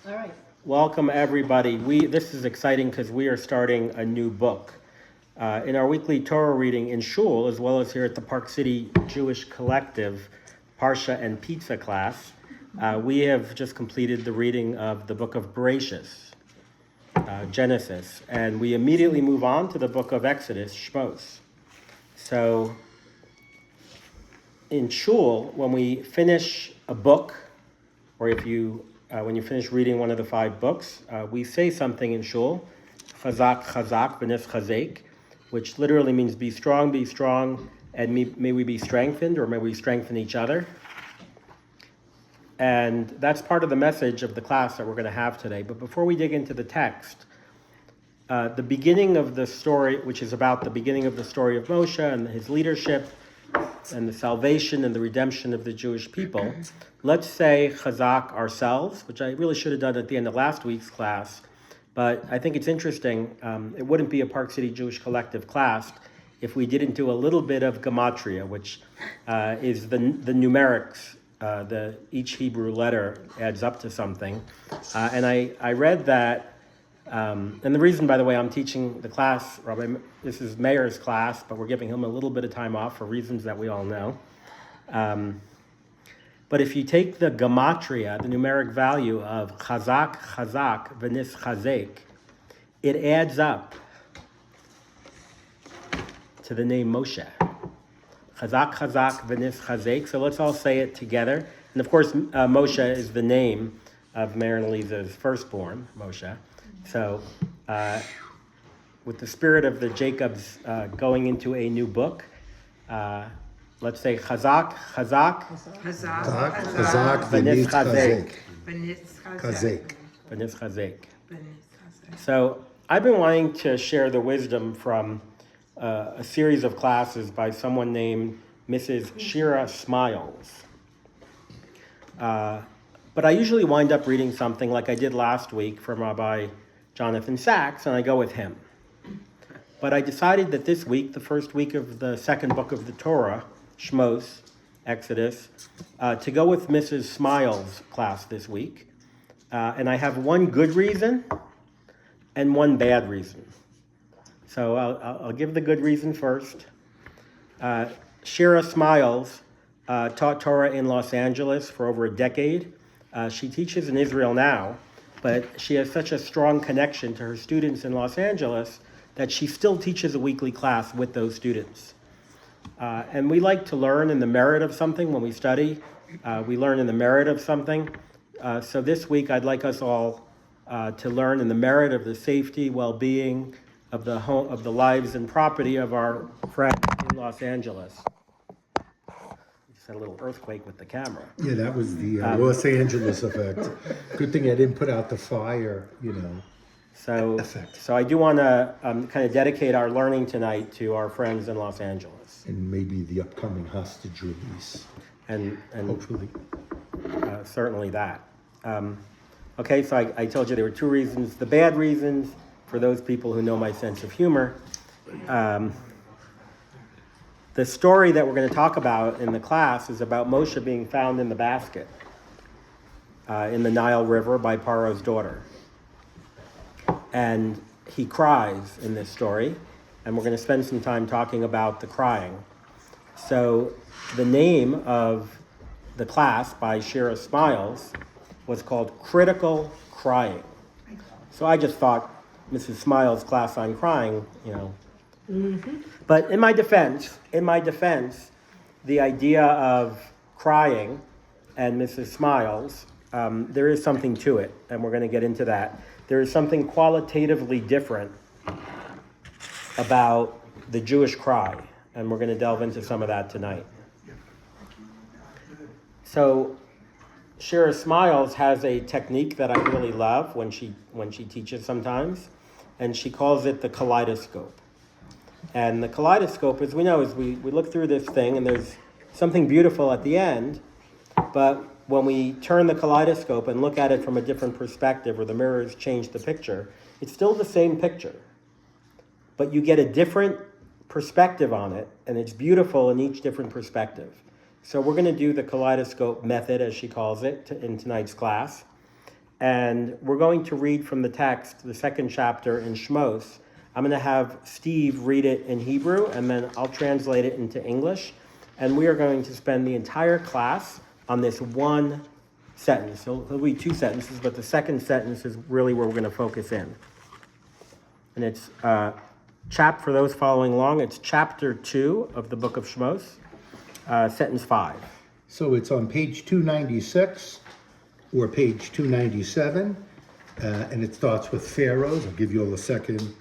All right. Welcome, everybody. This is exciting because we are starting a new book. In our weekly Torah reading in Shul, as well as here at the Park City Jewish Collective, Parsha and Pizza class, we have just completed the reading of the book of Parashat, Genesis, and we immediately move on to the book of Exodus, Shemot. So, in Shul, when we finish a book, or if you when you finish reading one of the 5 books, we say something in Shul, Chazak, Chazak, V'nis Chazek, which literally means be strong, and may we be strengthened, or may we strengthen each other. And that's part of the message of the class that we're going to have today. But before we dig into the text, the beginning of the story, which is about the beginning of the story of Moshe and his leadership, and the salvation and the redemption of the Jewish people, let's say Chazak ourselves, which I really should have done at the end of last week's class, but I think it's interesting. It wouldn't be a Park City Jewish Collective class if we didn't do a little bit of gematria, which is the numerics. Each Hebrew letter adds up to something. And I read that, and the reason, by the way, I'm teaching the class, Rabbi, this is Meir's class, but we're giving him a little bit of time off for reasons that we all know. But if you take the gematria, the numeric value of Chazak, Chazak, V'nis Chazek, it adds up to the name Moshe. Chazak, Chazak, V'nis Chazek. So let's all say it together. And of course, Moshe is the name of Meir and Liza's firstborn, Moshe. So, with the spirit of the Jacobs going into a new book, let's say Chazak, Chazak, Chazak, V'nis Chazek. V'nis Chazek. So, I've been wanting to share the wisdom from a series of classes by someone named Mrs. Shira Smiles. But I usually wind up reading something like I did last week from Rabbi Jonathan Sachs, and I go with him. But I decided that this week, the first week of the second book of the Torah, Shemot, Exodus, to go with Mrs. Smiles' class this week. And I have one good reason and one bad reason. So I'll give the good reason first. Shira Smiles taught Torah in Los Angeles for over a decade. She teaches in Israel now, but she has such a strong connection to her students in Los Angeles that she still teaches a weekly class with those students. And we like to learn in the merit of something when we study. We learn in the merit of something. So this week I'd like us all to learn in the merit of the safety, well-being of the lives and property of our friends in Los Angeles. Had a little earthquake with the camera. Yeah, that was the Los Angeles effect. Good thing I didn't put out the fire, effect. So I do want to kind of dedicate our learning tonight to our friends in Los Angeles. And maybe the upcoming hostage release. And hopefully. Certainly that. Okay, so I told you there were 2 reasons. The bad reasons, for those people who know my sense of humor, the story that we're going to talk about in the class is about Moshe being found in the basket in the Nile River by Paro's daughter. And he cries in this story, and we're going to spend some time talking about the crying. So the name of the class by Shira Smiles was called Critical Crying. So I just thought Mrs. Smiles' class on crying, Mm-hmm. But in my defense, the idea of crying and Mrs. Smiles, there is something to it, and we're going to get into that. There is something qualitatively different about the Jewish cry, and we're going to delve into some of that tonight. So Shira Smiles has a technique that I really love when she teaches sometimes, and she calls it the kaleidoscope. And the kaleidoscope, as we know, is we look through this thing and there's something beautiful at the end, but when we turn the kaleidoscope and look at it from a different perspective, or the mirrors change the picture, it's still the same picture. But you get a different perspective on it, and it's beautiful in each different perspective. So we're going to do the kaleidoscope method, as she calls it, in tonight's class. And we're going to read from the text, the second chapter in Shemot. I'm going to have Steve read it in Hebrew, and then I'll translate it into English. And we are going to spend the entire class on this one sentence. So it'll be two sentences, but the second sentence is really where we're going to focus in. And it's for those following along, it's chapter 2 of the book of Shemot, sentence 5. So it's on page 296 or page 297, and it starts with pharaohs. I'll give you all a second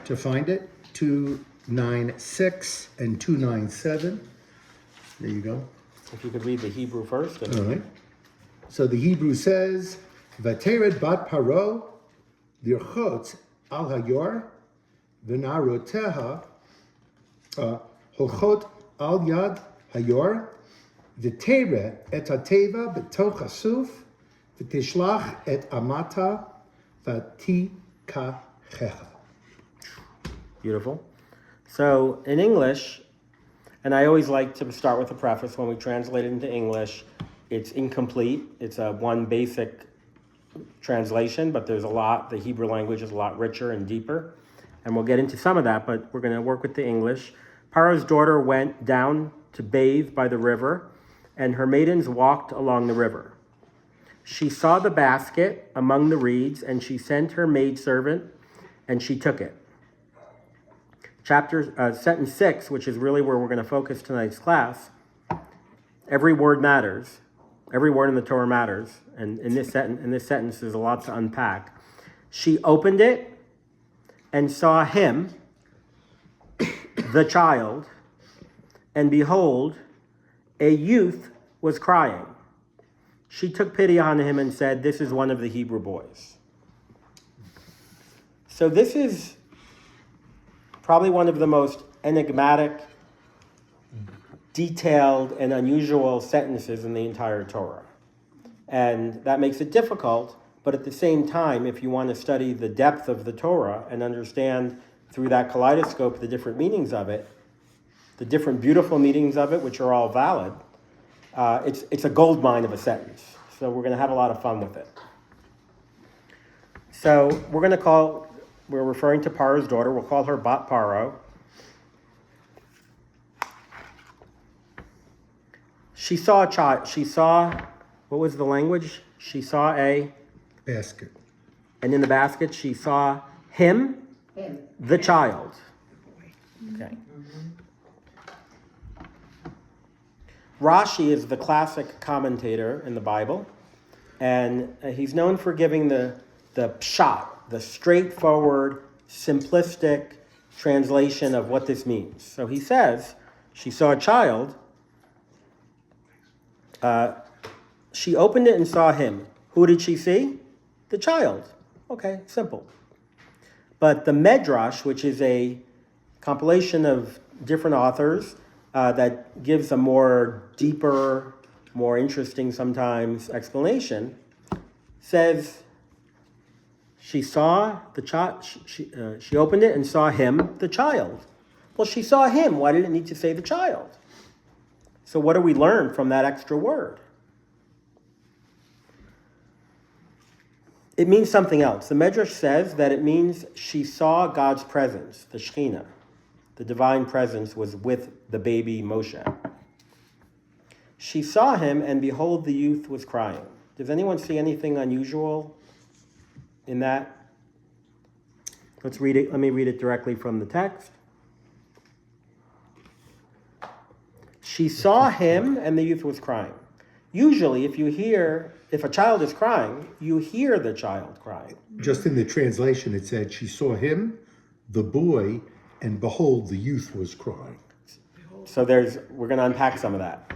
to find it. 296 and 297. There you go. If you could read the Hebrew first. All right. So the Hebrew says, "Vatered bat paro lirchot al hayor v'naroteha holchot al yad hayor v'tere et hateva b'toch hasuf v'tishlach et amata v'tikachecha." Beautiful. So in English, and I always like to start with a preface when we translate it into English. It's incomplete. It's a one basic translation, but there's a lot. The Hebrew language is a lot richer and deeper. And we'll get into some of that, but we're going to work with the English. Paro's daughter went down to bathe by the river, and her maidens walked along the river. She saw the basket among the reeds, and she sent her maidservant, and she took it. Sentence 6, which is really where we're going to focus tonight's class, every word matters. Every word in the Torah matters. And in this sentence, there's a lot to unpack. She opened it and saw him, the child, and behold, a youth was crying. She took pity on him and said, "This is one of the Hebrew boys." So this is probably one of the most enigmatic, detailed, and unusual sentences in the entire Torah. And that makes it difficult, but at the same time, if you want to study the depth of the Torah and understand through that kaleidoscope the different meanings of it, the different beautiful meanings of it, which are all valid, it's a gold mine of a sentence. So we're going to have a lot of fun with it. So we're referring to Paro's daughter. We'll call her Bat Paro. She saw a child. What was the language? She saw a basket. And in the basket, she saw him. The child. Okay. Rashi is the classic commentator in the Bible, and he's known for giving the pshat, the straightforward, simplistic translation of what this means. So he says, she saw a child. She opened it and saw him. Who did she see? The child. Okay, simple. But the Medrash, which is a compilation of different authors that gives a more deeper, more interesting sometimes explanation, says she saw the child. She opened it and saw him, the child. Well, she saw him. Why did it need to say the child? So what do we learn from that extra word? It means something else. The Medrash says that it means she saw God's presence, the Shekhinah. The divine presence was with the baby Moshe. She saw him, and behold, the youth was crying. Does anyone see anything unusual in that? Let's read it. Let me read it directly from the text. She saw him, and the youth was crying. Usually, if a child is crying, you hear the child crying. Just in the translation, it said, she saw him, the boy, and behold, the youth was crying. So we're going to unpack some of that.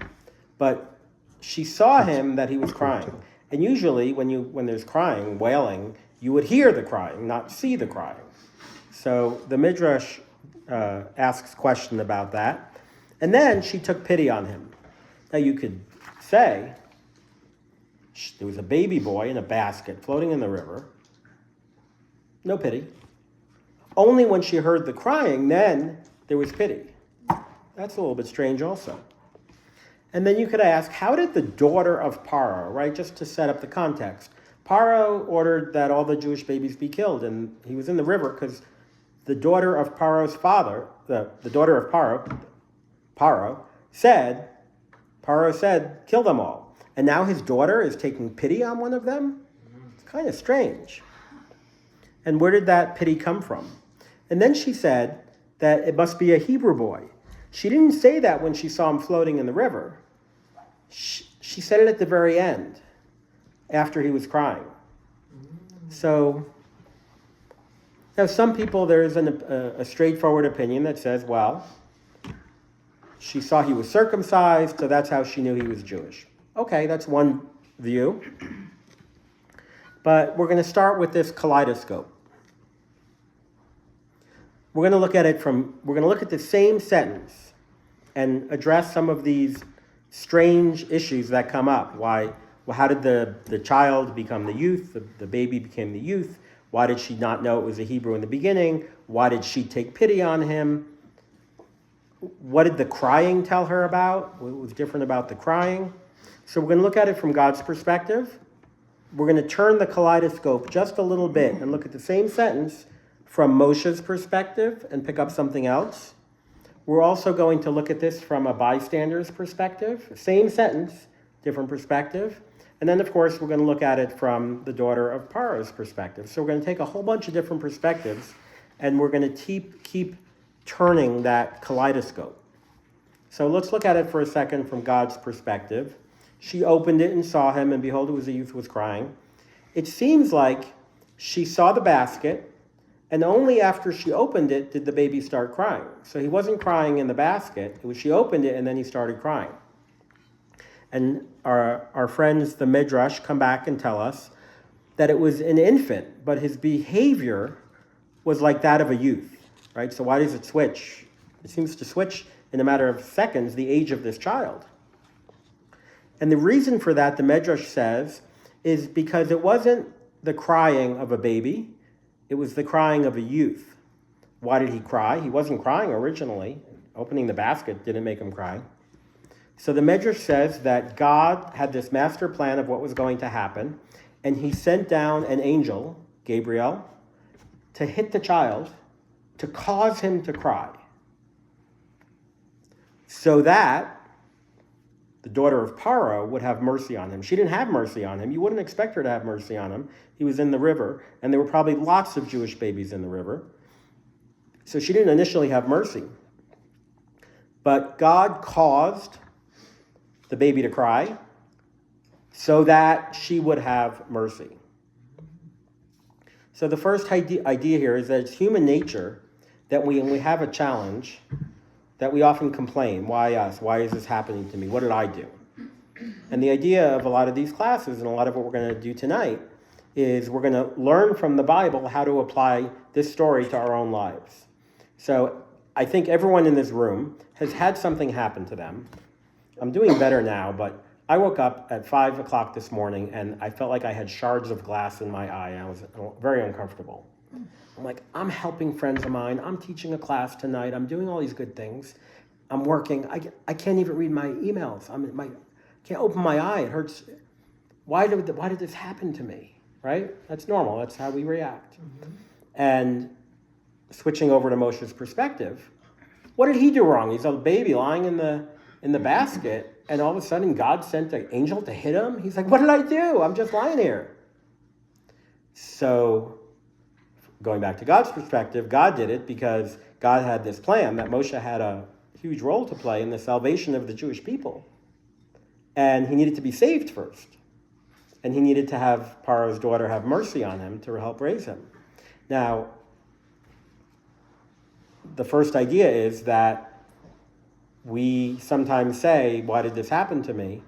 But she saw him that he was crying. And usually, when there's crying, wailing, you would hear the crying, not see the crying. So the Midrash asks a question about that. And then she took pity on him. Now you could say, there was a baby boy in a basket floating in the river. No pity. Only when she heard the crying, then there was pity. That's a little bit strange also. And then you could ask, how did the daughter of Paro, right, just to set up the context, Paro ordered that all the Jewish babies be killed, and he was in the river because the daughter of Paro's father, the daughter of Paro said, kill them all. And now his daughter is taking pity on one of them? It's kind of strange. And where did that pity come from? And then she said that it must be a Hebrew boy. She didn't say that when she saw him floating in the river. She said it at the very end, after he was crying. So, now some people, there is a straightforward opinion that says, well, she saw he was circumcised, so that's how she knew he was Jewish. Okay, that's one view. But we're going to start with this kaleidoscope. We're going to look at the same sentence and address some of these strange issues that come up. How did the child become the youth? The baby became the youth. Why did she not know it was a Hebrew in the beginning? Why did she take pity on him? What did the crying tell her about? What was different about the crying? So we're going to look at it from God's perspective. We're going to turn the kaleidoscope just a little bit and look at the same sentence from Moshe's perspective and pick up something else. We're also going to look at this from a bystander's perspective. Same sentence, different perspective. And then, of course, we're going to look at it from the daughter of Paro's perspective. So we're going to take a whole bunch of different perspectives, and we're going to keep turning that kaleidoscope. So let's look at it for a second from God's perspective. She opened it and saw him, and behold, it was a youth who was crying. It seems like she saw the basket, and only after she opened it did the baby start crying. So he wasn't crying in the basket. It was she opened it, and then he started crying. And our friends, the Midrash, come back and tell us that it was an infant, but his behavior was like that of a youth. Right? So why does it switch? It seems to switch in a matter of seconds, the age of this child. And the reason for that, the Midrash says, is because it wasn't the crying of a baby, it was the crying of a youth. Why did he cry? He wasn't crying originally. Opening the basket didn't make him cry. So the Midrash says that God had this master plan of what was going to happen, and he sent down an angel, Gabriel, to hit the child, to cause him to cry, so that the daughter of Paro would have mercy on him. She didn't have mercy on him. You wouldn't expect her to have mercy on him. He was in the river, and there were probably lots of Jewish babies in the river. So she didn't initially have mercy. But God caused the baby to cry so that she would have mercy. So the first idea here is that it's human nature that when we have a challenge, that we often complain. Why us? Why is this happening to me? What did I do? And the idea of a lot of these classes and a lot of what we're going to do tonight is we're going to learn from the Bible how to apply this story to our own lives. So I think everyone in this room has had something happen to them. I'm doing better now, but I woke up at 5 o'clock this morning and I felt like I had shards of glass in my eye. And I was very uncomfortable. I'm like, I'm helping friends of mine. I'm teaching a class tonight. I'm doing all these good things. I'm working. I can't even read my emails. Can't open my eye. It hurts. Why did this happen to me? Right? That's normal. That's how we react. Mm-hmm. And switching over to Moshe's perspective, what did he do wrong? He's a baby lying in the basket, and all of a sudden God sent an angel to hit him. He's like, what did I do? I'm just lying here. So, going back to God's perspective, God did it because God had this plan that Moshe had a huge role to play in the salvation of the Jewish people. And he needed to be saved first. And he needed to have Paro's daughter have mercy on him to help raise him. Now, the first idea is that we sometimes say, why did this happen to me?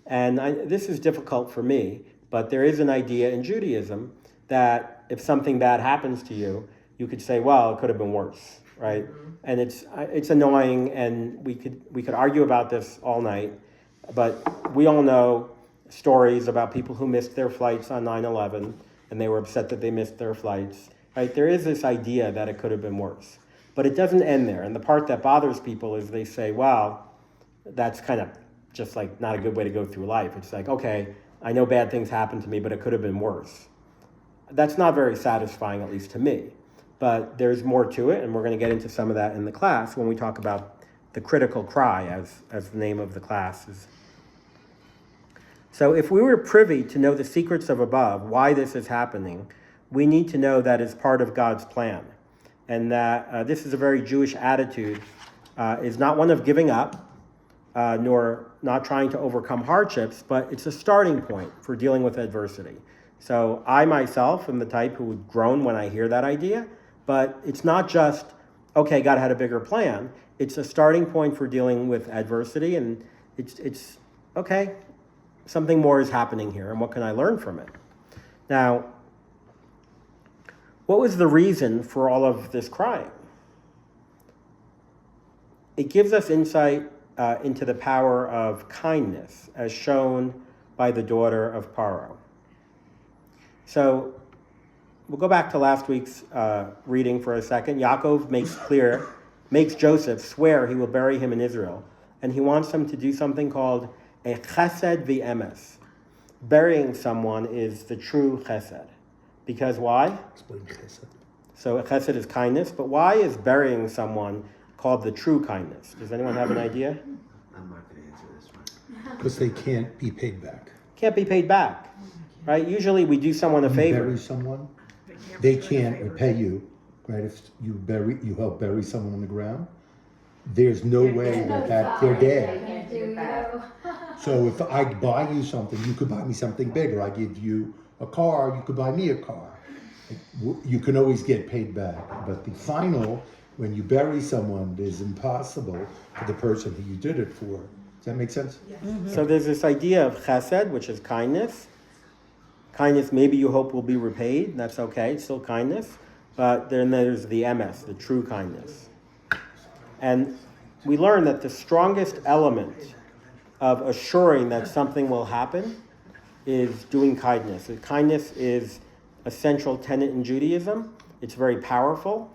And this is difficult for me, but there is an idea in Judaism that if something bad happens to you, you could say, well, it could have been worse, right? Mm-hmm. And it's annoying, and we could argue about this all night, but we all know stories about people who missed their flights on 9/11, and they were upset that they missed their flights, right? There is this idea that it could have been worse, but it doesn't end there. And the part that bothers people is they say, wow, that's kind of just like not a good way to go through life. It's like, okay, I know bad things happened to me, but it could have been worse. That's not very satisfying, at least to me. But there's more to it, and we're going to get into some of that in the class when we talk about the critical cry, as the name of the class is. So if we were privy to know the secrets of above, why this is happening, we need to know that it's part of God's plan. And that this is a very Jewish attitude, is not one of giving up, nor not trying to overcome hardships, but it's a starting point for dealing with adversity. So I myself am the type who would groan when I hear that idea, but it's not just, okay, God had a bigger plan. It's a starting point for dealing with adversity, and it's okay, something more is happening here, and what can I learn from it? Now, what was the reason for all of this crying? It gives us insight into the power of kindness, as shown by the daughter of Paro. So we'll go back to last week's reading for a second. Yaakov makes Joseph swear he will bury him in Israel, and he wants him to do something called a chesed v'emes. Burying someone is the true chesed. Because why? Explain chesed. So chesed is kindness, but why is burying someone called the true kindness? Does anyone have an idea? I'm not going to answer this one. Because they can't be paid back. Can't be paid back, right? Usually we do someone a favor. You bury someone, they can't repay you, right? If you help bury someone on the ground, there's no way that they're dead. So if I buy you something, you could buy me something bigger. I give you a car, you could buy me a car. You can always get paid back. But the final, when you bury someone, it is impossible for the person who you did it for. Does that make sense? Yes. Mm-hmm. So there's this idea of chesed, which is kindness. Kindness, maybe you hope will be repaid. That's okay. It's still kindness. But then there's the emes, the true kindness. And we learn that the strongest element of assuring that something will happen is doing kindness. Kindness is a central tenet in Judaism. It's very powerful.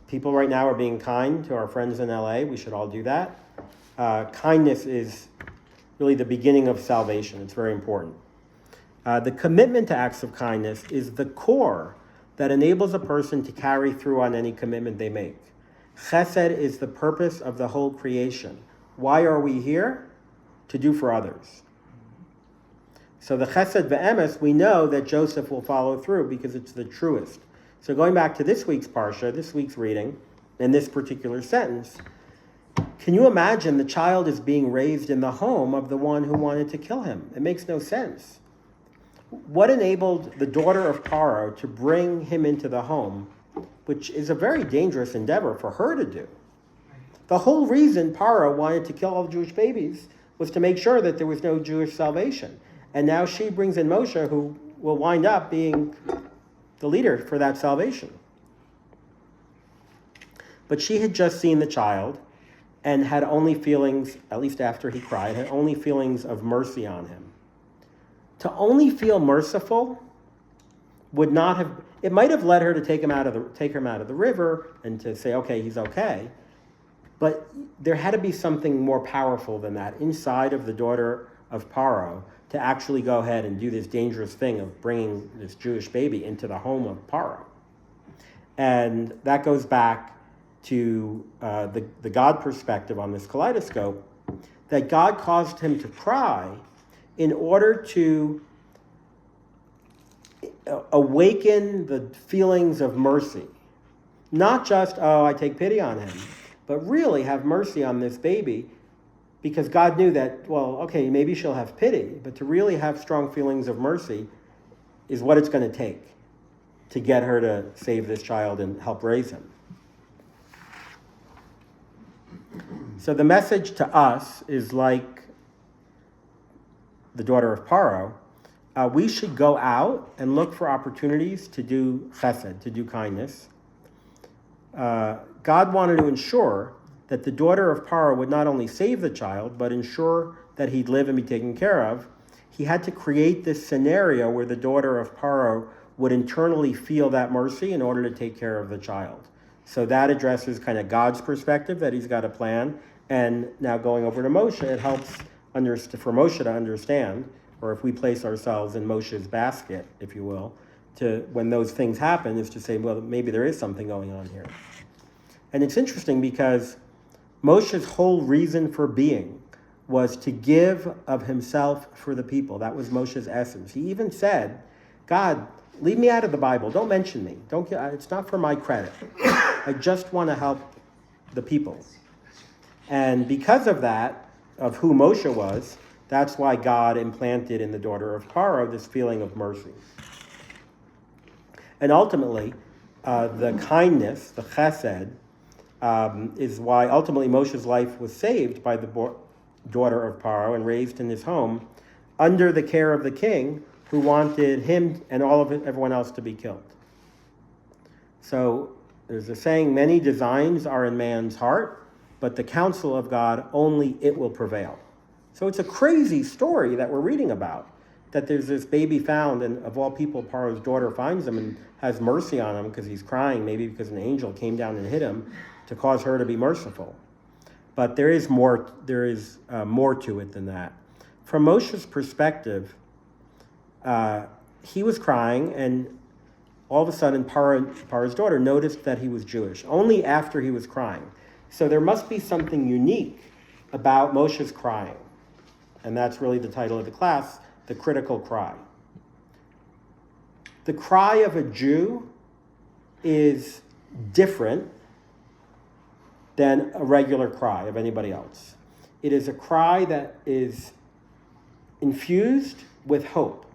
People right now are being kind to our friends in LA. We should all do that. Kindness is really the beginning of salvation. It's very important. The commitment to acts of kindness is the core that enables a person to carry through on any commitment they make. Chesed is the purpose of the whole creation. Why are we here? To do for others. So the chesed ve'emes, we know that Joseph will follow through because it's the truest. So going back to this week's Parsha, this week's reading, in this particular sentence, can you imagine the child is being raised in the home of the one who wanted to kill him? It makes no sense. What enabled the daughter of Paro to bring him into the home, which is a very dangerous endeavor for her to do? The whole reason Paro wanted to kill all the Jewish babies was to make sure that there was no Jewish salvation. And now she brings in Moshe, who will wind up being the leader for that salvation. But she had just seen the child and had only feelings, at least after he cried, had only feelings of mercy on him. To only feel merciful would not have, it might have led her to take him out of the river and to say, okay, he's okay. But there had to be something more powerful than that inside of the daughter of Paro to actually go ahead and do this dangerous thing of bringing this Jewish baby into the home of Paro. And that goes back to the God perspective on this kaleidoscope, that God caused him to cry in order to awaken the feelings of mercy. Not just, oh, I take pity on him, but really have mercy on this baby, because God knew that, well, okay, maybe she'll have pity, but to really have strong feelings of mercy is what it's going to take to get her to save this child and help raise him. So the message to us is like the daughter of Paro. We should go out and look for opportunities to do chesed, to do kindness. God wanted to ensure that the daughter of Paro would not only save the child, but ensure that he'd live and be taken care of. He had to create this scenario where the daughter of Paro would internally feel that mercy in order to take care of the child. So that addresses kind of God's perspective, that he's got a plan. And now going over to Moshe, it helps for Moshe to understand, or if we place ourselves in Moshe's basket, if you will, to when those things happen, is to say, well, maybe there is something going on here. And it's interesting because Moshe's whole reason for being was to give of himself for the people. That was Moshe's essence. He even said, God, leave me out of the Bible. Don't mention me. It's not for my credit. I just want to help the people. And because of that, of who Moshe was, that's why God implanted in the daughter of Paro this feeling of mercy. And ultimately, the kindness, the chesed, is why ultimately Moshe's life was saved by the daughter of Paro and raised in his home under the care of the king who wanted him and everyone else to be killed. So there's a saying, many designs are in man's heart, but the counsel of God, only it will prevail. So it's a crazy story that we're reading about, that there's this baby found, and of all people, Paro's daughter finds him and has mercy on him because he's crying, maybe because an angel came down and hit him to cause her to be merciful. But there is more to it than that. From Moshe's perspective, he was crying, and all of a sudden Paro's daughter noticed that he was Jewish, only after he was crying. So there must be something unique about Moshe's crying. And that's really the title of the class, The Critical Cry. The cry of a Jew is different than a regular cry of anybody else. It is a cry that is infused with hope.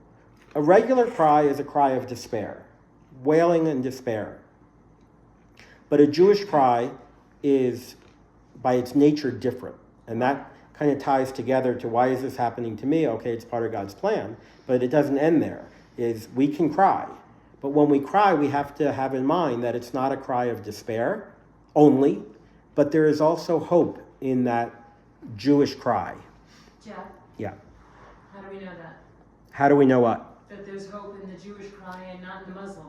A regular cry is a cry of despair, wailing and despair. But a Jewish cry is, by its nature, different. And that kind of ties together to, why is this happening to me? Okay, it's part of God's plan, but it doesn't end there. We can cry. But when we cry, we have to have in mind that it's not a cry of despair only, but there is also hope in that Jewish cry. Jeff? Yeah. How do we know that? How do we know what? That there's hope in the Jewish cry and not in the Muslim.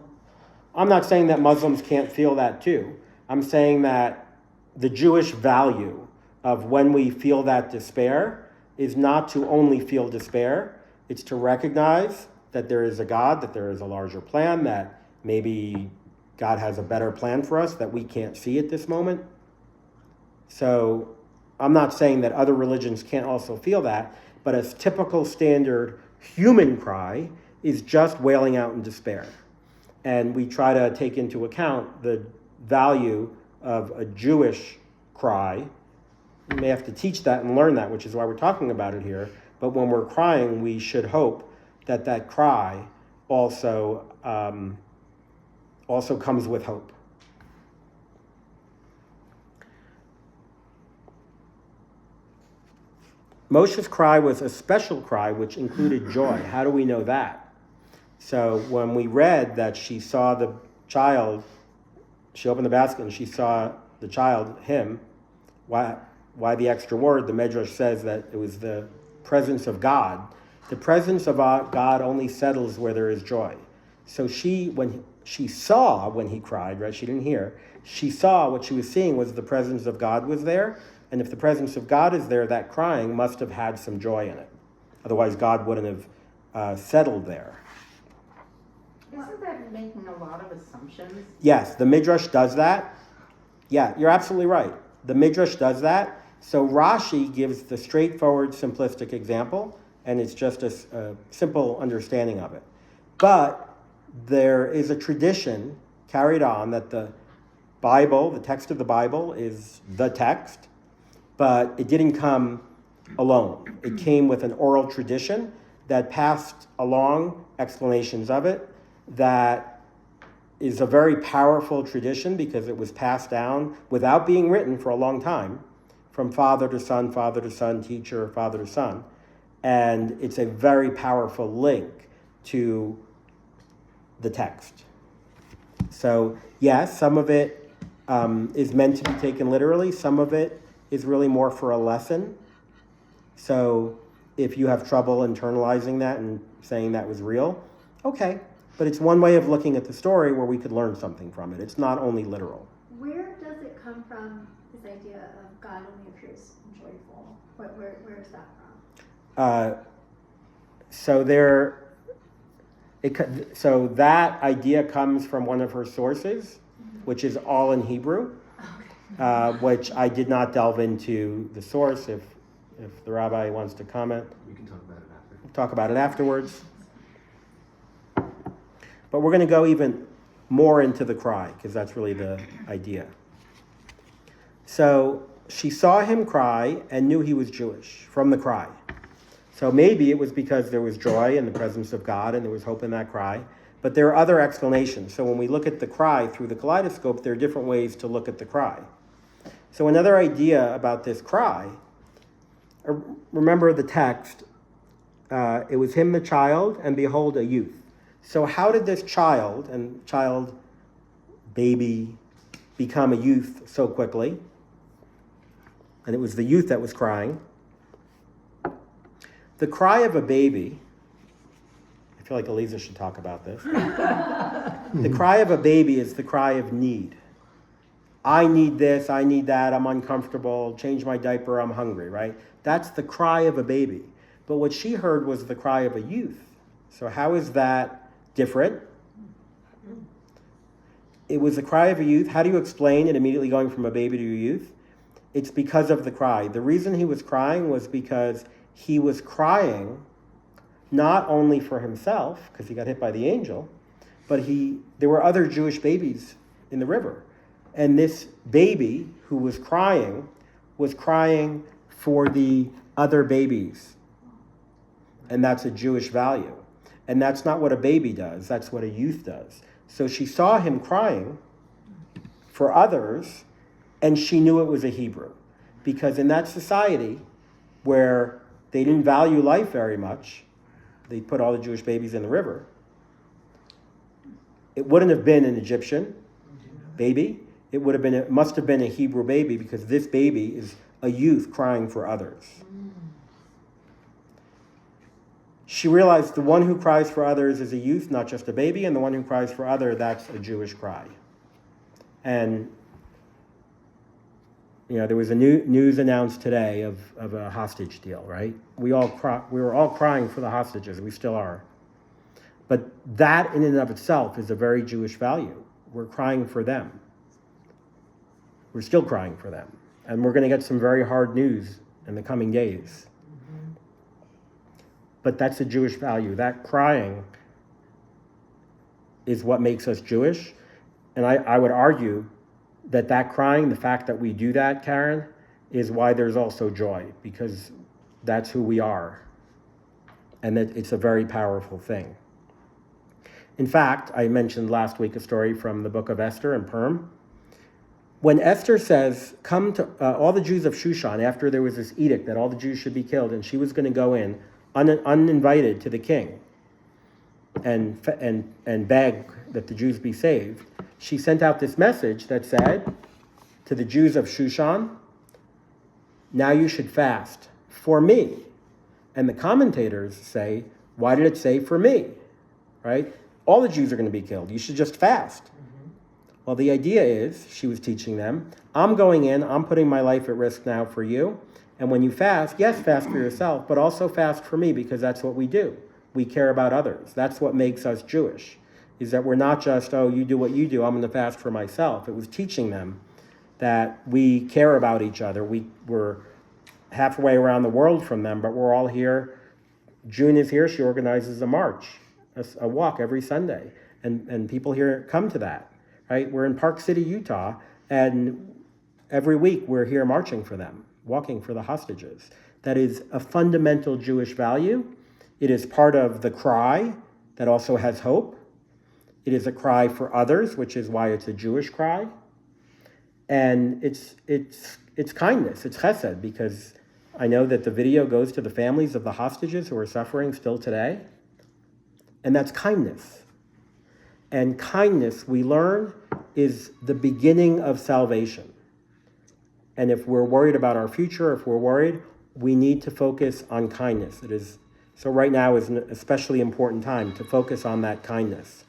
I'm not saying that Muslims can't feel that too. I'm saying that the Jewish value of when we feel that despair is not to only feel despair, it's to recognize that there is a God, that there is a larger plan, that maybe God has a better plan for us that we can't see at this moment. So I'm not saying that other religions can't also feel that, but a typical standard human cry is just wailing out in despair. And we try to take into account the value of a Jewish cry. We may have to teach that and learn that, which is why we're talking about it here. But when we're crying, we should hope that that cry also comes with hope. Moshe's cry was a special cry which included joy. How do we know that? So when we read that she saw the child, she opened the basket and she saw the child, him, why the extra word? The Midrash says that it was the presence of God. The presence of God only settles where there is joy. So when he cried, right? She didn't hear. She saw what she was seeing was the presence of God was there. And if the presence of God is there, that crying must have had some joy in it. Otherwise, God wouldn't have settled there. Isn't that making a lot of assumptions? Yes, the Midrash does that. Yeah, you're absolutely right. The Midrash does that. So Rashi gives the straightforward, simplistic example, and it's just a simple understanding of it. But there is a tradition carried on that the Bible, the text of the Bible, is the text, but it didn't come alone. It came with an oral tradition that passed along explanations of it that is a very powerful tradition because it was passed down without being written for a long time from father to son, teacher, father to son. And it's a very powerful link to the text. So yes, some of it is meant to be taken literally. Some of it is really more for a lesson. So if you have trouble internalizing that and saying that was real, okay. But it's one way of looking at the story where we could learn something from it. It's not only literal. Where does it come from, this idea of God only appears joyful? Where is that from? So so that idea comes from one of her sources, which is all in Hebrew, which I did not delve into the source. If the rabbi wants to comment, We can talk about it after. we'll talk about it afterwards. But we're going to go even more into the cry, because that's really the idea. So she saw him cry and knew he was Jewish from the cry. So maybe it was because there was joy in the presence of God and there was hope in that cry. But there are other explanations. So when we look at the cry through the kaleidoscope, there are different ways to look at the cry. So another idea about this cry, remember the text, it was him the child, and behold, a youth. So how did this child, baby, become a youth so quickly? And it was the youth that was crying. The cry of a baby, I feel like Eliza should talk about this. The cry of a baby is the cry of need. I need this, I need that, I'm uncomfortable, change my diaper, I'm hungry, right? That's the cry of a baby. But what she heard was the cry of a youth. So how is that different? It was the cry of a youth. How do you explain it immediately going from a baby to a youth? It's because of the cry. The reason he was crying was because he was crying not only for himself, because he got hit by the angel, but there were other Jewish babies in the river. And this baby who was crying for the other babies. And that's a Jewish value. And that's not what a baby does, that's what a youth does. So she saw him crying for others, and she knew it was a Hebrew. Because in that society where they didn't value life very much, they put all the Jewish babies in the river. It wouldn't have been an Egyptian baby. It must have been a Hebrew baby, because this baby is a youth crying for others. She realized the one who cries for others is a youth, not just a baby, and the one who cries for other, that's a Jewish cry. And there was a news announced today of a hostage deal, right? We were all crying for the hostages. We still are. But that in and of itself is a very Jewish value. We're crying for them. We're still crying for them. And we're going to get some very hard news in the coming days. But that's a Jewish value. That crying is what makes us Jewish. And I would argue that crying, the fact that we do that, Karen, is why there's also joy, because that's who we are. And that it's a very powerful thing. In fact, I mentioned last week a story from the book of Esther and Purim. When Esther says, come to all the Jews of Shushan, after there was this edict that all the Jews should be killed, and she was going to go in uninvited to the king and beg that the Jews be saved, she sent out this message that said to the Jews of Shushan, now you should fast for me. And the commentators say, why did it say for me? Right? All the Jews are going to be killed. You should just fast. Well, the idea is, she was teaching them, I'm going in, I'm putting my life at risk now for you. And when you fast, yes, fast for yourself, but also fast for me, because that's what we do. We care about others. That's what makes us Jewish, is that we're not just, oh, you do what you do, I'm going to fast for myself. It was teaching them that we care about each other. We're halfway around the world from them, but we're all here. June is here. She organizes a march, a walk every Sunday. And people here come to that, right? We're in Park City, Utah, and every week we're here marching for them, walking for the hostages. That is a fundamental Jewish value. It is part of the cry that also has hope. It is a cry for others, which is why it's a Jewish cry. And it's kindness, it's chesed, because I know that the video goes to the families of the hostages who are suffering still today. And that's kindness. And kindness, we learn, is the beginning of salvation. And if we're worried about our future, if we're worried, we need to focus on kindness. So right now is an especially important time to focus on that kindness.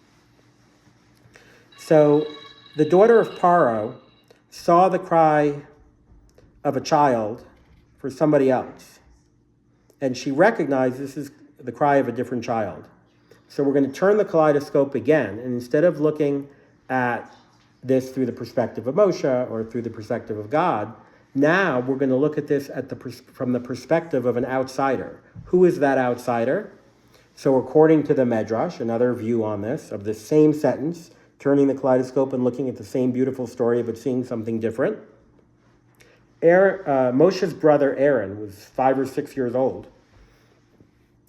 So the daughter of Paro saw the cry of a child for somebody else. and she recognized this is the cry of a different child. So we're going to turn the kaleidoscope again, and instead of looking at this through the perspective of Moshe or through the perspective of God, now we're going to look at this from the perspective of an outsider. Who is that outsider? So according to the Medrash, another view on this, of the same sentence, turning the kaleidoscope and looking at the same beautiful story but seeing something different, Moshe's brother Aaron was 5 or 6 years old,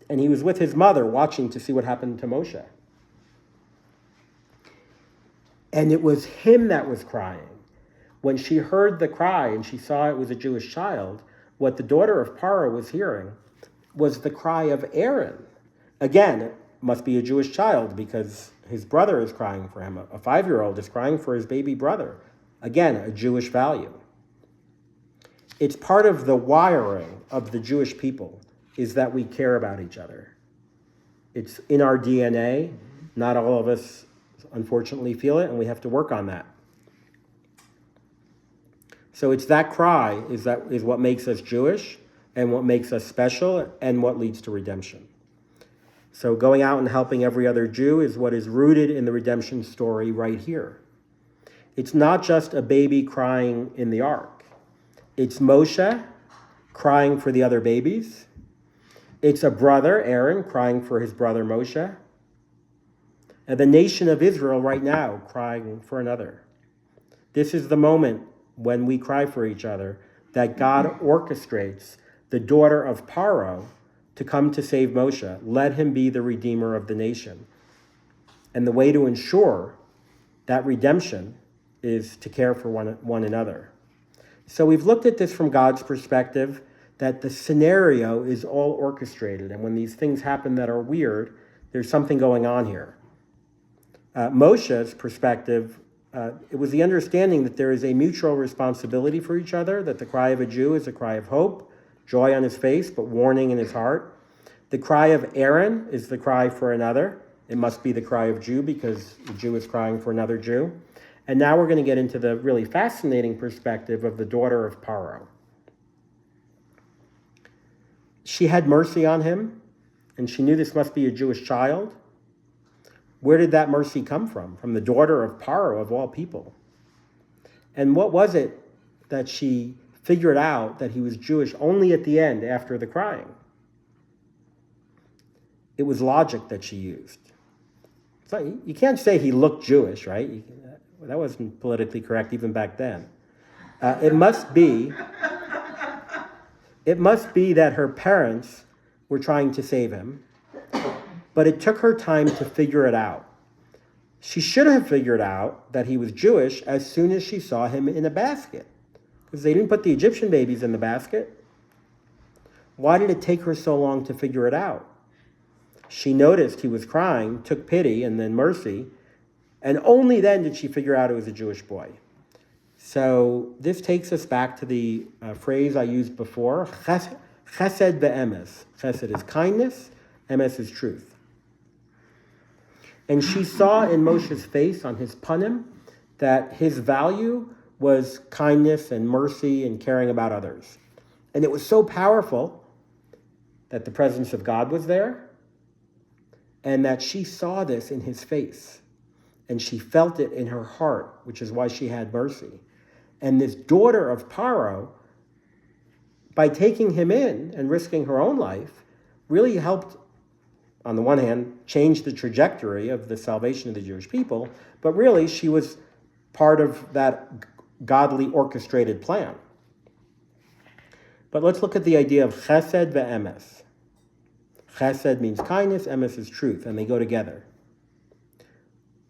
and he was with his mother watching to see what happened to Moshe. And it was him that was crying. When she heard the cry and she saw it was a Jewish child, what the daughter of Paro was hearing was the cry of Aaron. Again, it must be a Jewish child because his brother is crying for him. A 5-year-old is crying for his baby brother. Again, a Jewish value. It's part of the wiring of the Jewish people is that we care about each other. It's in our DNA. Not all of us, unfortunately, feel it, and we have to work on that. So it's that cry is what makes us Jewish and what makes us special and what leads to redemption. So going out and helping every other Jew is what is rooted in the redemption story right here. It's not just a baby crying in the ark. It's Moshe crying for the other babies. It's a brother, Aaron, crying for his brother Moshe. And the nation of Israel right now crying for another. This is the moment when we cry for each other that God orchestrates the daughter of Paro to come to save Moshe. Let him be the redeemer of the nation. And the way to ensure that redemption is to care for one another. So we've looked at this from God's perspective, that the scenario is all orchestrated. And when these things happen that are weird, there's something going on here. Moshe's perspective, it was the understanding that there is a mutual responsibility for each other, that the cry of a Jew is a cry of hope, joy on his face, but warning in his heart. The cry of Aaron is the cry for another. It must be the cry of Jew because the Jew is crying for another Jew. And now we're going to get into the really fascinating perspective of the daughter of Paro. She had mercy on him, and she knew this must be a Jewish child. Where did that mercy come from? From the daughter of Paro, of all people. And what was it that she figured out that he was Jewish only at the end after the crying? It was logic that she used. So you can't say he looked Jewish, right? That wasn't politically correct even back then. It must be that her parents were trying to save him, but it took her time to figure it out. She should have figured out that he was Jewish as soon as she saw him in a basket, because they didn't put the Egyptian babies in the basket. Why did it take her so long to figure it out? She noticed he was crying, took pity and then mercy, and only then did she figure out it was a Jewish boy. So this takes us back to the phrase I used before, chesed ve'emes. Chesed is kindness, emes is truth. And she saw in Moshe's face, on his panim, that his value was kindness and mercy and caring about others. And it was so powerful that the presence of God was there and that she saw this in his face. And she felt it in her heart, which is why she had mercy. And this daughter of Paro, by taking him in and risking her own life, really helped, on the one hand, change the trajectory of the salvation of the Jewish people, but really she was part of that godly orchestrated plan. But let's look at the idea of chesed ve'emes. Chesed means kindness, emes is truth, and they go together.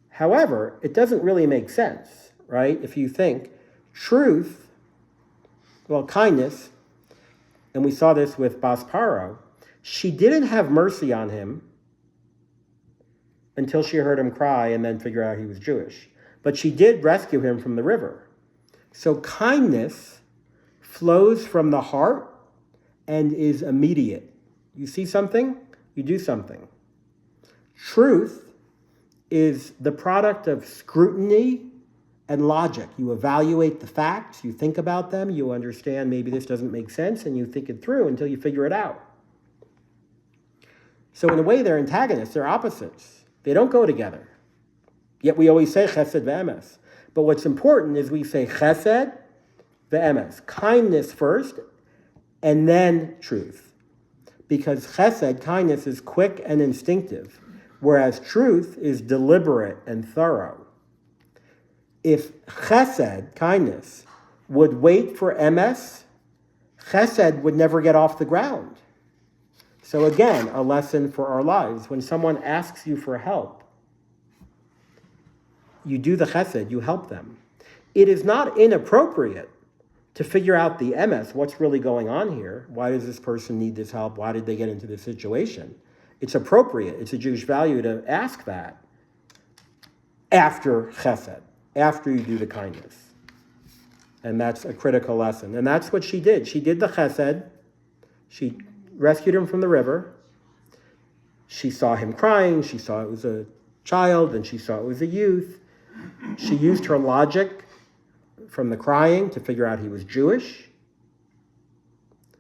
However, it doesn't really make sense, right? If you think truth, well, kindness, and we saw this with Bas Paro, she didn't have mercy on him until she heard him cry and then figure out he was Jewish. But she did rescue him from the river. So kindness flows from the heart and is immediate. You see something, you do something. Truth is the product of scrutiny and logic. You evaluate the facts, you think about them, you understand maybe this doesn't make sense, and you think it through until you figure it out. So in a way, they're antagonists, they're opposites. They don't go together. Yet we always say chesed ve'emes. But what's important is we say chesed ve'emes, kindness first, and then truth. Because chesed, kindness, is quick and instinctive, whereas truth is deliberate and thorough. If chesed, kindness, would wait for emes, chesed would never get off the ground. So again, a lesson for our lives. When someone asks you for help, you do the chesed, you help them. It is not inappropriate to figure out the emes, what's really going on here. Why does this person need this help? Why did they get into this situation? It's appropriate. It's a Jewish value to ask that after chesed, after you do the kindness. And that's a critical lesson. And that's what she did. She did the chesed. She rescued him from the river. She saw him crying. She saw it was a child, and she saw it was a youth. She used her logic from the crying to figure out he was Jewish.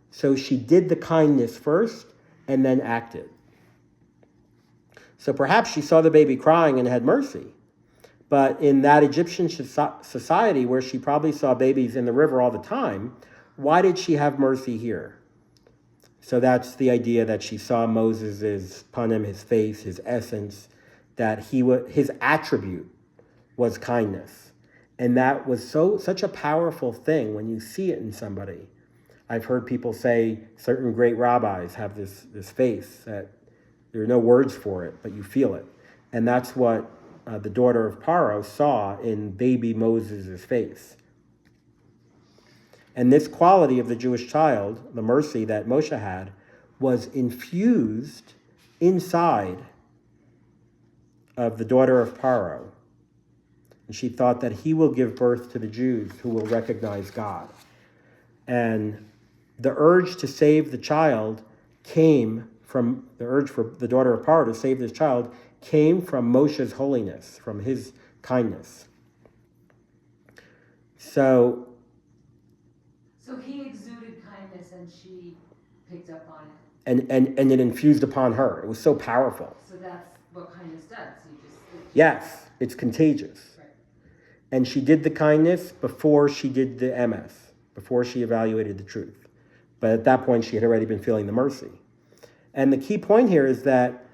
So she did the kindness first and then acted. So perhaps she saw the baby crying and had mercy. But in that Egyptian society where she probably saw babies in the river all the time, why did she have mercy here? So that's the idea that she saw Moses' panim, his face, his essence, that his attribute was kindness. And that was such a powerful thing when you see it in somebody. I've heard people say certain great rabbis have this face that there are no words for it, but you feel it. And that's what the daughter of Paro saw in baby Moses' face. And this quality of the Jewish child, the mercy that Moshe had, was infused inside of the daughter of Paro. And she thought that he will give birth to the Jews who will recognize God. And the urge to save the child came from, the urge for the daughter of Paro to save this child came from Moshe's holiness, from his kindness. So he exuded kindness and she picked up on it. And it infused upon her. It was so powerful. So that's what kindness does. Yes, it's contagious. Right. And she did the kindness before she did the emes, before she evaluated the truth. But at that point, she had already been feeling the mercy. And the key point here is that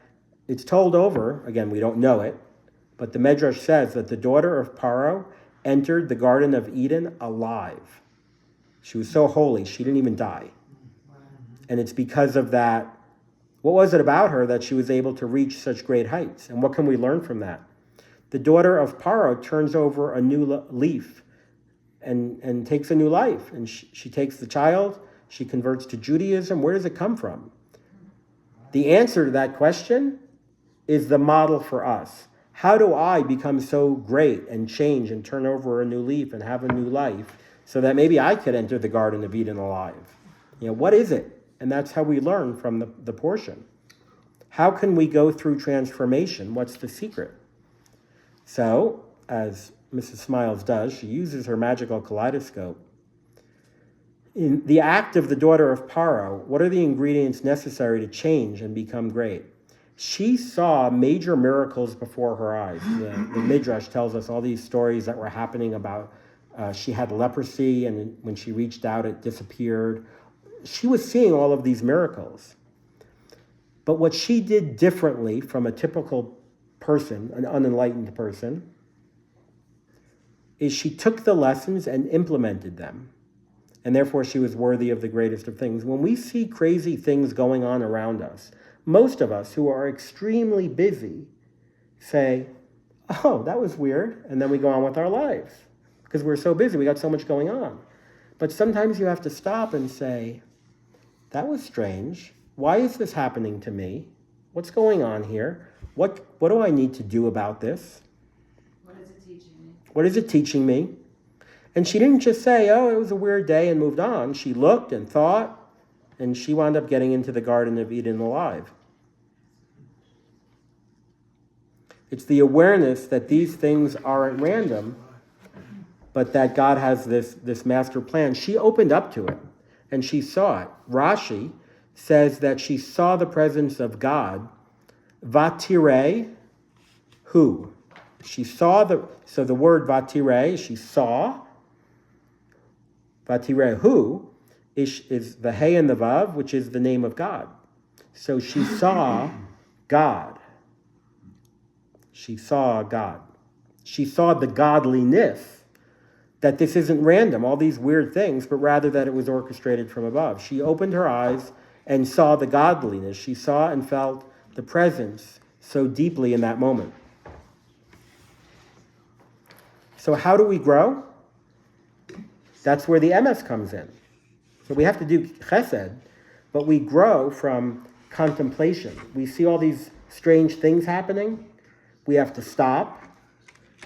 it's told over, again, we don't know it, but the Medrash says that the daughter of Paro entered the Garden of Eden alive. She was so holy, she didn't even die. And it's because of that. What was it about her that she was able to reach such great heights? And what can we learn from that? The daughter of Paro turns over a new leaf and takes a new life. And she takes the child, she converts to Judaism. Where does it come from? The answer to that question is the model for us. How do I become so great and change and turn over a new leaf and have a new life so that maybe I could enter the Garden of Eden alive? What is it? And that's how we learn from the portion. How can we go through transformation? What's the secret? So, as Mrs. Smiles does, she uses her magical kaleidoscope. In the act of the daughter of Paro, what are the ingredients necessary to change and become great? She saw major miracles before her eyes. The Midrash tells us all these stories that were happening about she had leprosy, and when she reached out, it disappeared. She was seeing all of these miracles. But what she did differently from a typical person, an unenlightened person, is she took the lessons and implemented them. And therefore she was worthy of the greatest of things. When we see crazy things going on around us, most of us who are extremely busy say, oh, that was weird. And then we go on with our lives because we're so busy. We got so much going on. But sometimes you have to stop and say, that was strange. Why is this happening to me? What's going on here? What do I need to do about this? What is it teaching me? What is it teaching me? And she didn't just say, oh, it was a weird day and moved on. She looked and thought, and she wound up getting into the Garden of Eden alive. It's the awareness that these things aren't random, but that God has this master plan. She opened up to it, and she saw it. Rashi says that she saw the presence of God. Vatire, who? She saw so the word vatire, she saw. Vatire, who, is the hey and the vav, which is the name of God. So she saw God. She saw God. She saw the godliness, that this isn't random, all these weird things, but rather that it was orchestrated from above. She opened her eyes and saw the godliness. She saw and felt the presence so deeply in that moment. So how do we grow? That's where the emes comes in. So we have to do chesed, but we grow from contemplation. We see all these strange things happening. We have to stop,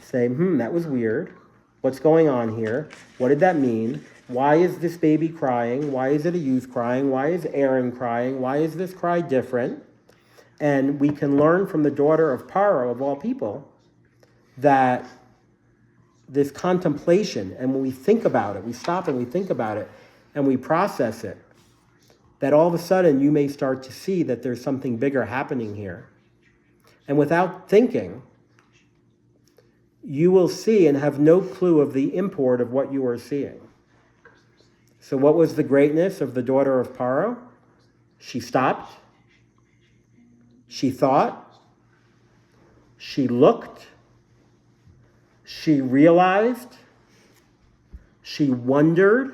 say, that was weird. What's going on here? What did that mean? Why is this baby crying? Why is it a youth crying? Why is Aaron crying? Why is this cry different? And we can learn from the daughter of Paro, of all people, that this contemplation, and when we think about it, we stop and we think about it, and we process it, that all of a sudden you may start to see that there's something bigger happening here. And without thinking, you will see and have no clue of the import of what you are seeing. So what was the greatness of the daughter of Paro? She stopped. She thought. She looked. She realized. She wondered.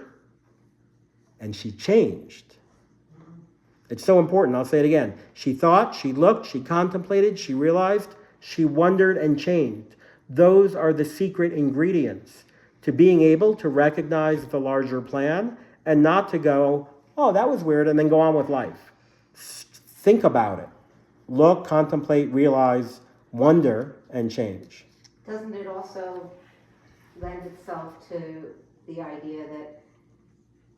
And she changed. It's so important. I'll say it again. She thought, she looked, she contemplated, she realized, she wondered and changed. Those are the secret ingredients to being able to recognize the larger plan and not to go, oh, that was weird, and then go on with life. Think about it. Look, contemplate, realize, wonder, and change. Doesn't it also lend itself to the idea that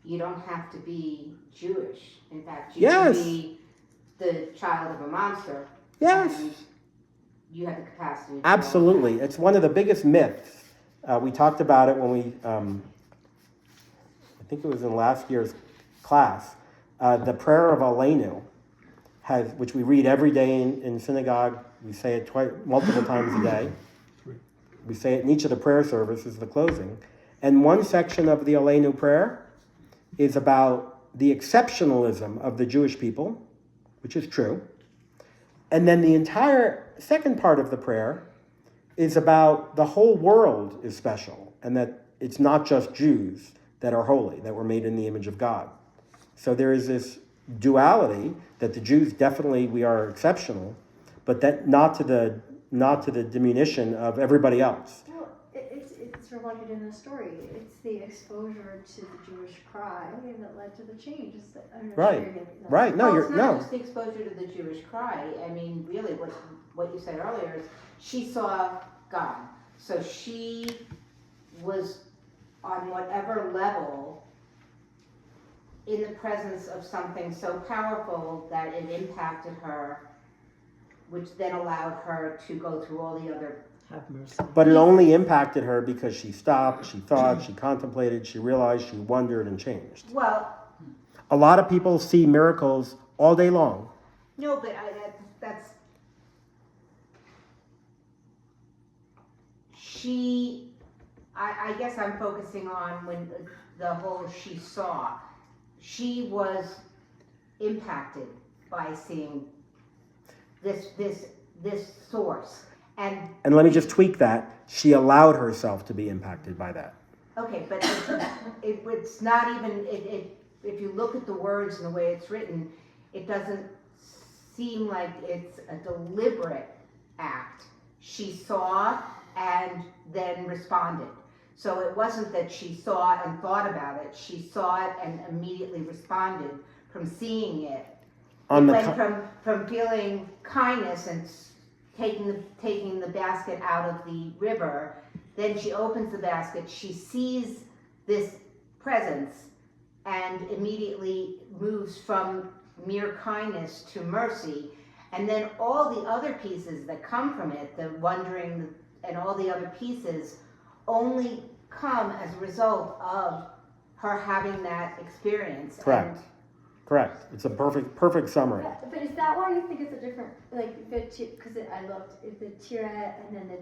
you don't have to be Jewish? In fact, you can be the child of a monster. Yes. And you have the capacity to Absolutely. It's one of the biggest myths. We talked about it when we, I think it was in last year's class, the prayer of Aleinu, which we read every day in synagogue. We say it multiple times a day. We say it in each of the prayer services, the closing. And one section of the Aleinu prayer is about the exceptionalism of the Jewish people, which is true. And then the entire second part of the prayer is about the whole world is special, and that it's not just Jews that are holy, that were made in the image of God. So there is this duality that the Jews definitely, we are exceptional, but that not to the diminution of everybody else. Well, it's reflected in the story. It's the exposure to the Jewish cry that led to the change. Right. No, it's not just the exposure to the Jewish cry. I mean, really, what you said earlier is she saw God. So she was on whatever level in the presence of something so powerful that it impacted her, which then allowed her to go through all the other. Have mercy. But it only impacted her because she stopped, she thought, she contemplated, she realized, she wondered, and changed. Well, A lot of people see miracles all day long. no, but that's she. I guess I'm focusing on when the whole she saw. She was impacted by seeing this source. And let me just tweak that. She allowed herself to be impacted by that. okay, but it's not even, if you look at the words and the way it's written, it doesn't seem like it's a deliberate act. She saw and then responded. So it wasn't that she saw and thought about it. She saw it and immediately responded from seeing it. It went from feeling kindness and taking the basket out of the river. Then she opens the basket, she sees this presence, and immediately moves from mere kindness to mercy. And then all the other pieces that come from it, the wondering and all the other pieces, only come as a result of her having that experience. Correct. Correct. It's a perfect summary. Yeah, but is that why you think it's a different, like, because I looked, it's the tira and then the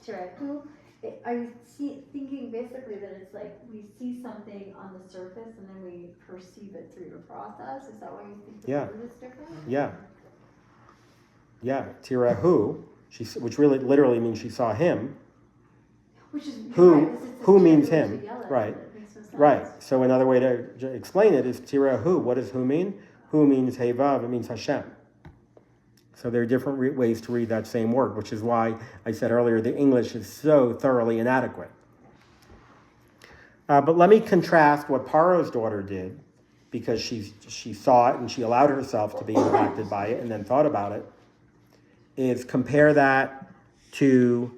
tirahu? Are you thinking basically that it's like we see something on the surface and then we perceive it through the process? Is that why you think the word is different? Yeah. Yeah. Tirahu, which really literally means she saw him. Which is Who means tirahu him. together, Right. but it makes no sense. Right. So another way to explain it is tirahu. What does who mean? Who means Hevav. It means Hashem. So there are different ways to read that same word, which is why I said earlier the English is so thoroughly inadequate. But let me contrast what Paro's daughter did, because she saw it and she allowed herself to be impacted by it and then thought about it, is compare that to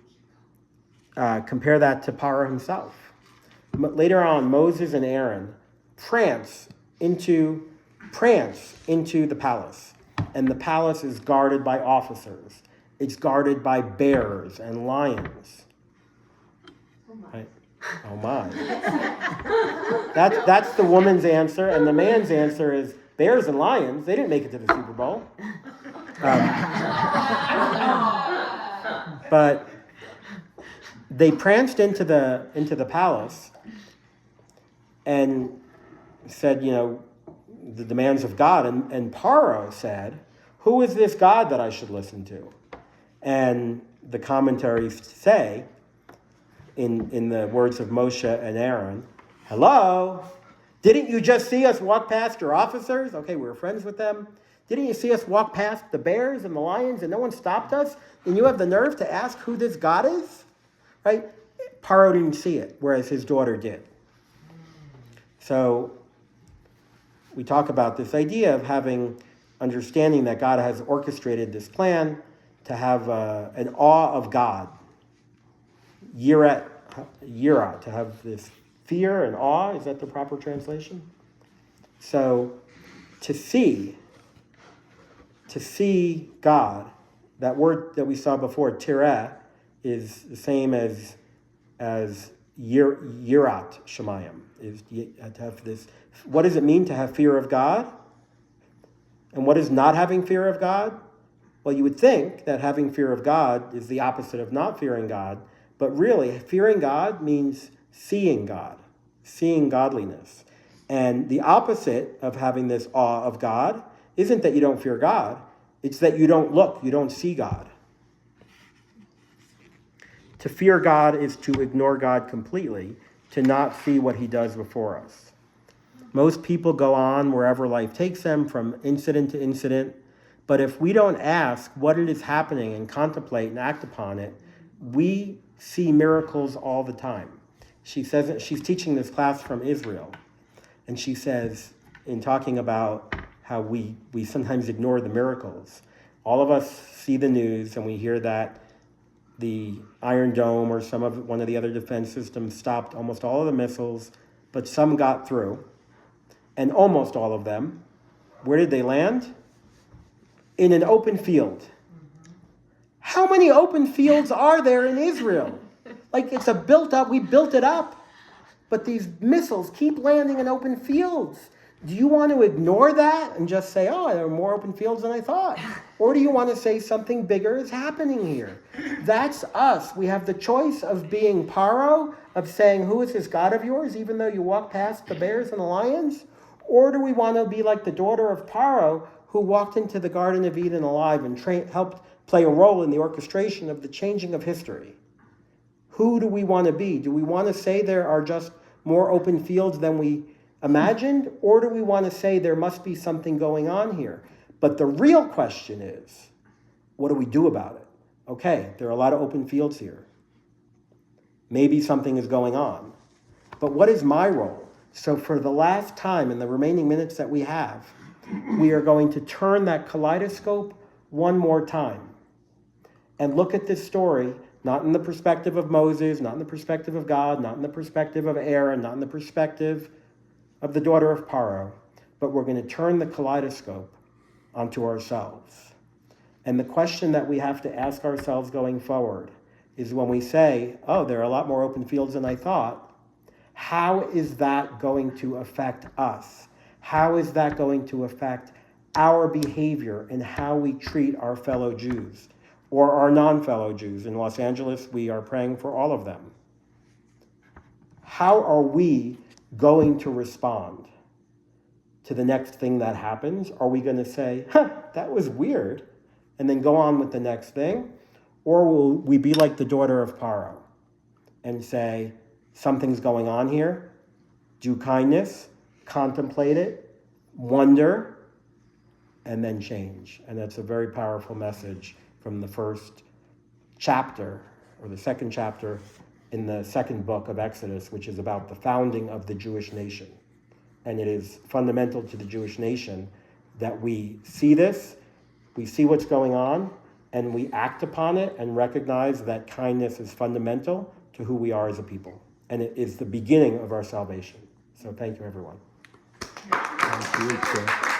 Paro himself. Later on, Moses and Aaron prance into the palace. And the palace is guarded by officers. It's guarded by bears and lions. Right? Oh my. That's the woman's answer, and the man's answer is bears and lions. They didn't make it to the Super Bowl. But they pranced into the palace and said, the demands of God. And Paro said, who is this God that I should listen to? And the commentaries say, in the words of Moshe and Aaron, hello, didn't you just see us walk past your officers? Okay, we were friends with them. Didn't you see us walk past the bears and the lions and no one stopped us? And you have the nerve to ask who this God is? Right? Paro didn't see it, whereas his daughter did. So we talk about this idea of understanding that God has orchestrated this plan to have an awe of God. Yira, to have this fear and awe. Is that the proper translation? So to see God, that word that we saw before, tireh, is the same as yirat shemayim, is to have this. What does it mean to have fear of God? And what is not having fear of God? Well, you would think that having fear of God is the opposite of not fearing God, but really, fearing God means seeing God, seeing godliness. And the opposite of having this awe of God isn't that you don't fear God, it's that you don't look, you don't see God. To fear God is to ignore God completely, to not see what he does before us. Most people go on wherever life takes them, from incident to incident. But if we don't ask what it is happening and contemplate and act upon it, we see miracles all the time. She says, she's teaching this class from Israel. And she says, in talking about how we sometimes ignore the miracles, all of us see the news and we hear that the Iron Dome or one of the other defense systems stopped almost all of the missiles, but some got through. And almost all of them, where did they land? In an open field. How many open fields are there in Israel? Like, it's we built it up. But these missiles keep landing in open fields. Do you want to ignore that and just say, oh, there are more open fields than I thought? Or do you want to say something bigger is happening here? That's us. We have the choice of being Paro, of saying, who is this God of yours, even though you walk past the bears and the lions? Or do we want to be like the daughter of Paro, who walked into the Garden of Eden alive and helped play a role in the orchestration of the changing of history? Who do we want to be? Do we want to say there are just more open fields than we imagined? Or do we want to say there must be something going on here? But the real question is, what do we do about it? Okay, there are a lot of open fields here. Maybe something is going on. But what is my role? So for the last time, in the remaining minutes that we have, we are going to turn that kaleidoscope one more time and look at this story, not in the perspective of Moses, not in the perspective of God, not in the perspective of Aaron, not in the perspective of the daughter of Paro, but we're going to turn the kaleidoscope onto ourselves. And the question that we have to ask ourselves going forward is, when we say, oh, there are a lot more open fields than I thought, how is that going to affect us? how is that going to affect our behavior and how we treat our fellow Jews or our non-fellow Jews? In Los Angeles, we are praying for all of them. How are we going to respond to the next thing that happens? Are we going to say, that was weird, and then go on with the next thing? Or will we be like the daughter of Paro and say, something's going on here, do kindness, contemplate it, wonder, and then change? And that's a very powerful message from the first chapter, or the second chapter in the second book of Exodus, which is about the founding of the Jewish nation. And it is fundamental to the Jewish nation that we see this, we see what's going on, and we act upon it and recognize that kindness is fundamental to who we are as a people. And it is the beginning of our salvation. So thank you, everyone. Thank you, sir.